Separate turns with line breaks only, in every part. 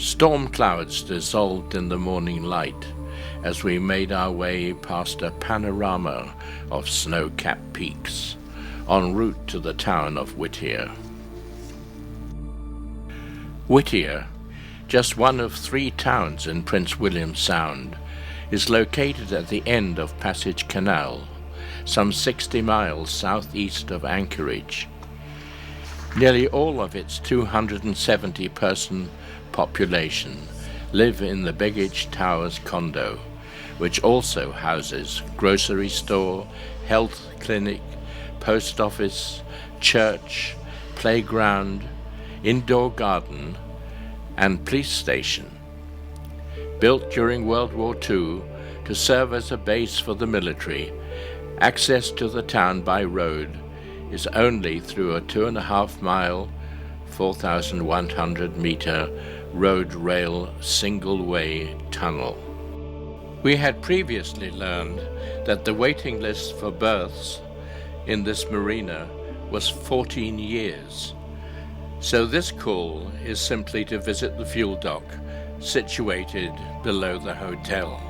Storm clouds dissolved in the morning light as we made our way past a panorama of snow-capped peaks en route to the town of Whittier. Whittier, just one of 3 towns in Prince William Sound, is located at the end of Passage Canal, some 60 miles southeast of Anchorage. Nearly all of its 270-person population live in the Baggage Towers condo, which also houses grocery store, health clinic, post office, church, playground, indoor garden, and police station. Built during World War II to serve as a base for the military, access to the town by road is only through a 2.5-mile, 4,100-meter road rail single-way tunnel. We had previously learned that the waiting list for berths in this marina was 14 years. So this call is simply to visit the fuel dock situated below the hotel.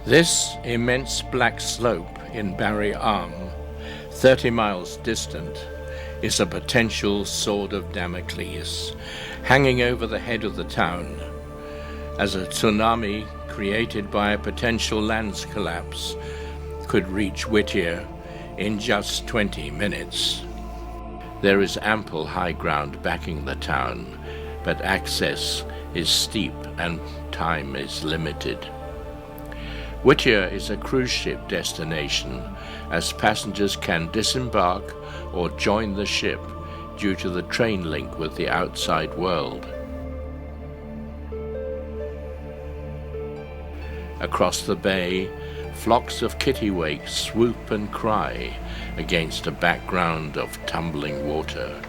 This immense black slope in Barry Arm, 30 miles distant, is a potential sword of Damocles hanging over the head of the town, as a tsunami created by a potential land collapse could reach Whittier in just 20 minutes. There is ample high ground backing the town, but access is steep and time is limited. Whittier is a cruise ship destination, as passengers can disembark or join the ship due to the train link with the outside world. Across the bay, flocks of kittiwakes swoop and cry against a background of tumbling water.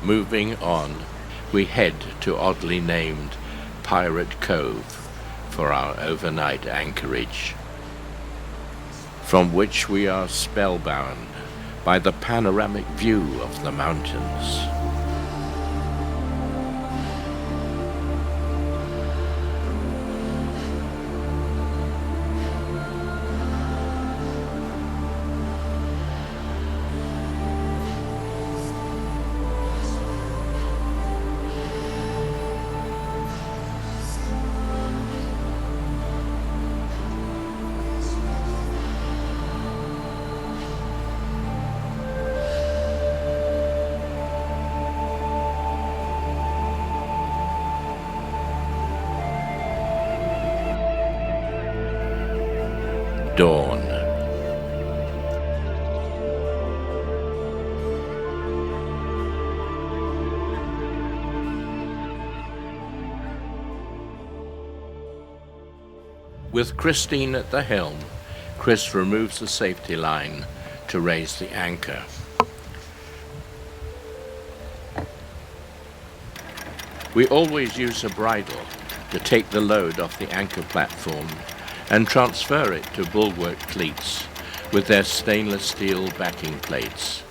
Moving on, we head to oddly named Pirate Cove for our overnight anchorage, from which we are spellbound by the panoramic view of the mountains. Dawn. With Christine at the helm, Chris removes the safety line to raise the anchor. We always use a bridle to take the load off the anchor platform and transfer it to bulwark cleats with their stainless steel backing plates.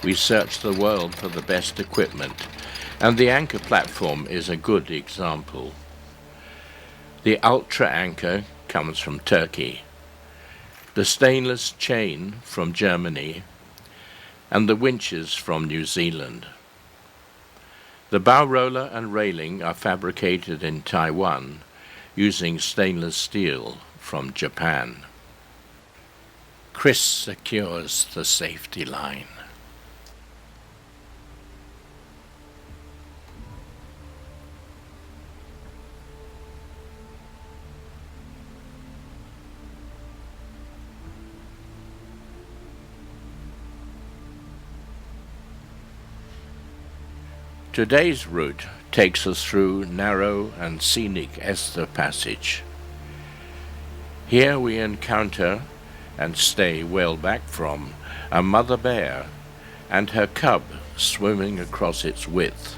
We search the world for the best equipment, and the anchor platform is a good example. The Ultra anchor comes from Turkey, the stainless chain from Germany, and the winches from New Zealand. The bow roller and railing are fabricated in Taiwan using stainless steel from Japan. Chris secures the safety line. Today's route takes us through narrow and scenic Esther Passage. Here we encounter, and stay well back from, a mother bear and her cub swimming across its width.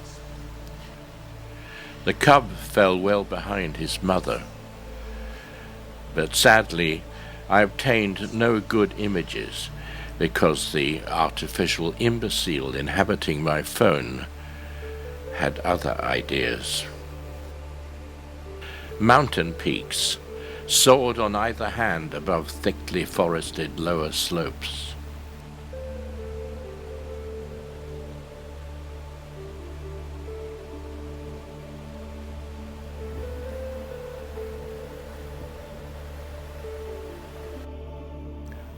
The cub fell well behind his mother, but sadly I obtained no good images because the artificial imbecile inhabiting my phone had other ideas. Mountain peaks soared on either hand above thickly forested lower slopes.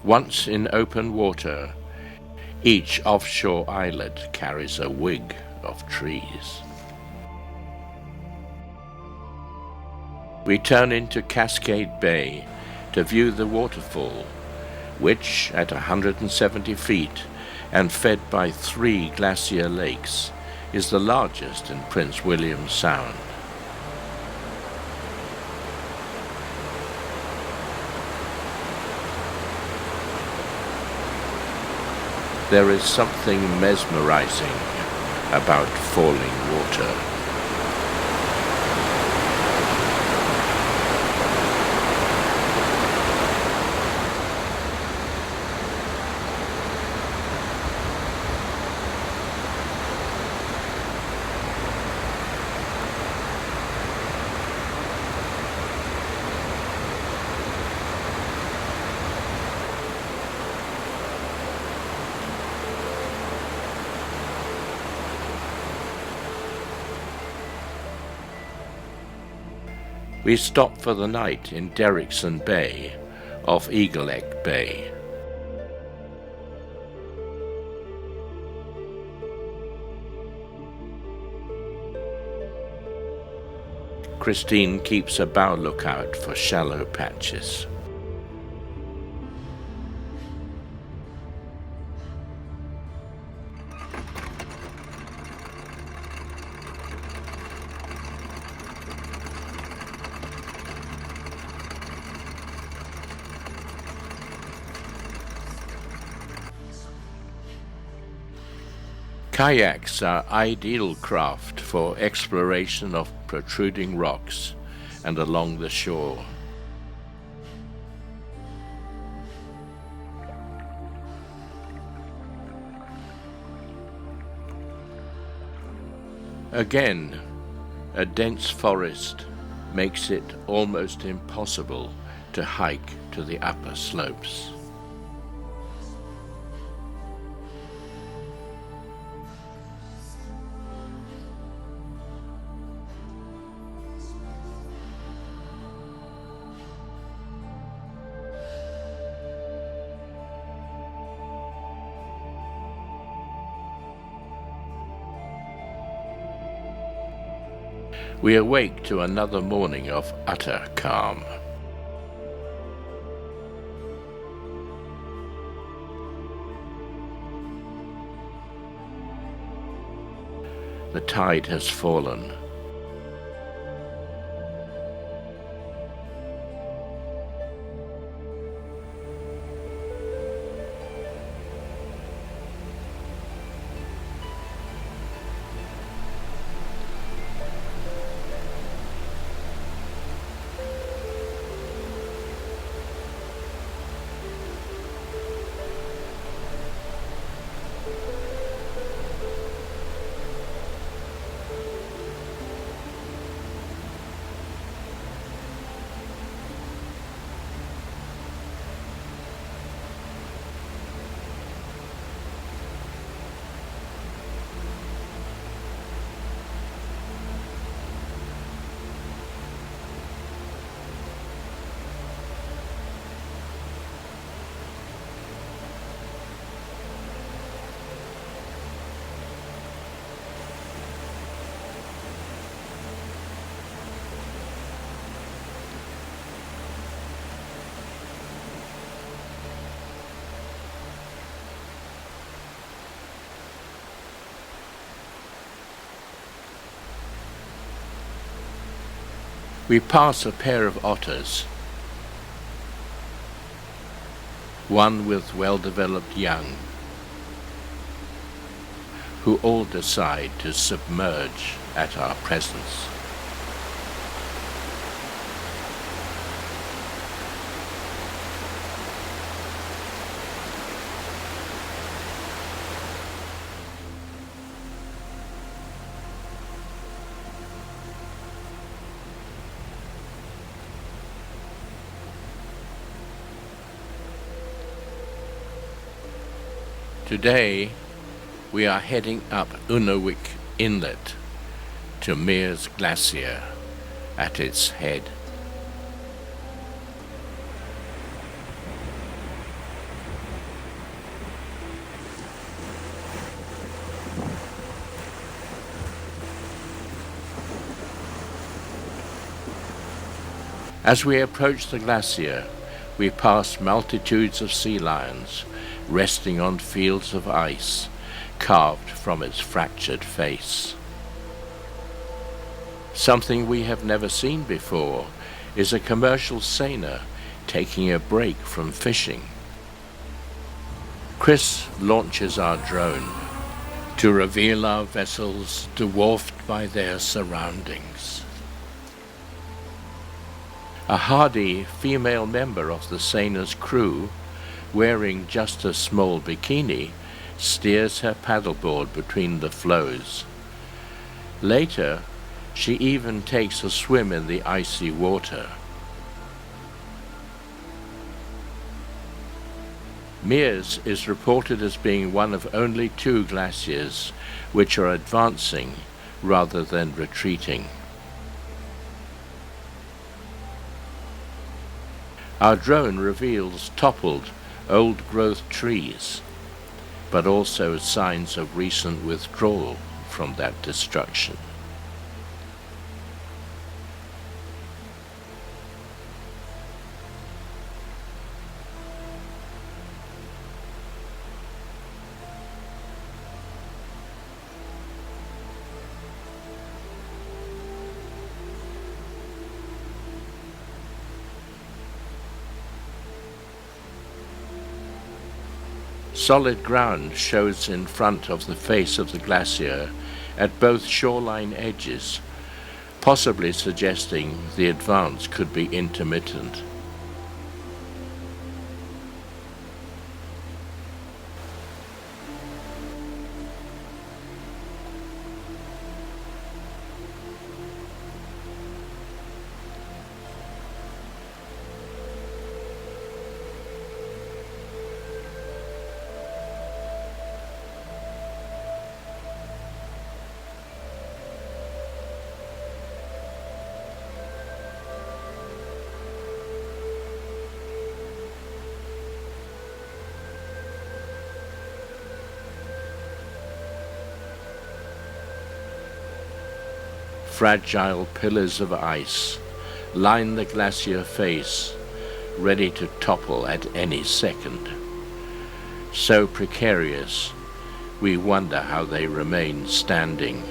Once in open water, each offshore islet carries a wig of trees. We turn into Cascade Bay to view the waterfall, which, at 170 feet and fed by 3 glacier lakes, is the largest in Prince William Sound. There is something mesmerizing about falling water. We stop for the night in Derrickson Bay off Eagleegg Bay. Christine keeps a bow lookout for shallow patches. Kayaks are ideal craft for exploration of protruding rocks and along the shore. Again, a dense forest makes it almost impossible to hike to the upper slopes. We awake to another morning of utter calm. The tide has fallen. We pass a pair of otters, one with well-developed young, who all decide to submerge at our presence. Today, we are heading up Unawik Inlet to Meares Glacier at its head. As we approach the glacier, we pass multitudes of sea lions resting on fields of ice carved from its fractured face. Something we have never seen before is a commercial seiner taking a break from fishing. Chris launches our drone to reveal our vessels dwarfed by their surroundings. A hardy female member of the seiner's crew, wearing just a small bikini, steers her paddleboard between the floes. Later, she even takes a swim in the icy water. Meares is reported as being one of only 2 glaciers which are advancing rather than retreating. Our drone reveals toppled, old-growth trees, but also signs of recent withdrawal from that destruction. Solid ground shows in front of the face of the glacier at both shoreline edges, possibly suggesting the advance could be intermittent. Fragile pillars of ice line the glacier face, ready to topple at any second. So precarious, we wonder how they remain standing.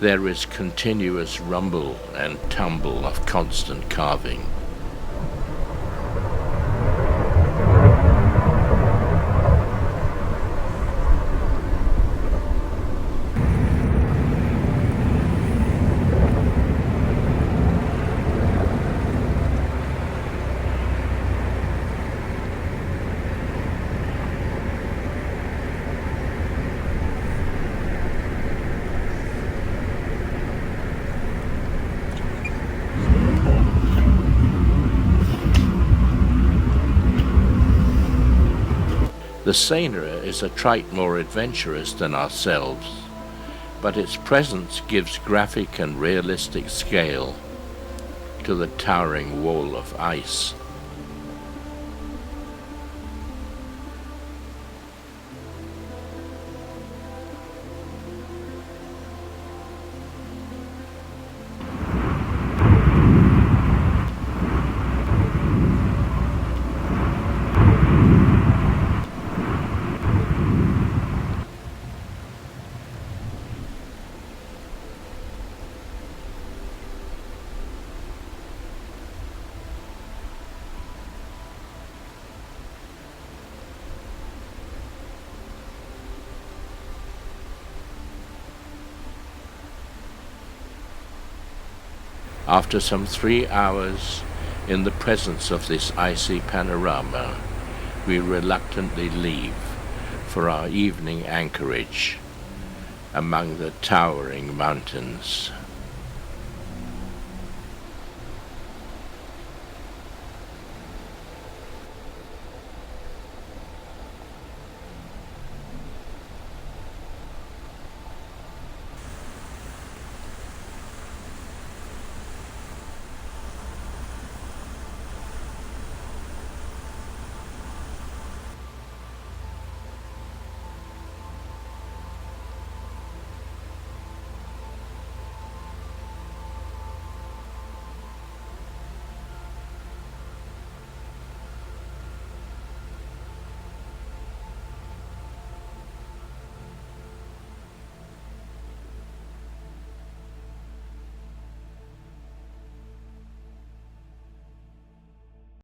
There is continuous rumble and tumble of constant carving. The seiner is a trite more adventurous than ourselves. but its presence gives graphic and realistic scale to the towering wall of ice. After some 3 hours in the presence of this icy panorama, we reluctantly leave for our evening anchorage among the towering mountains.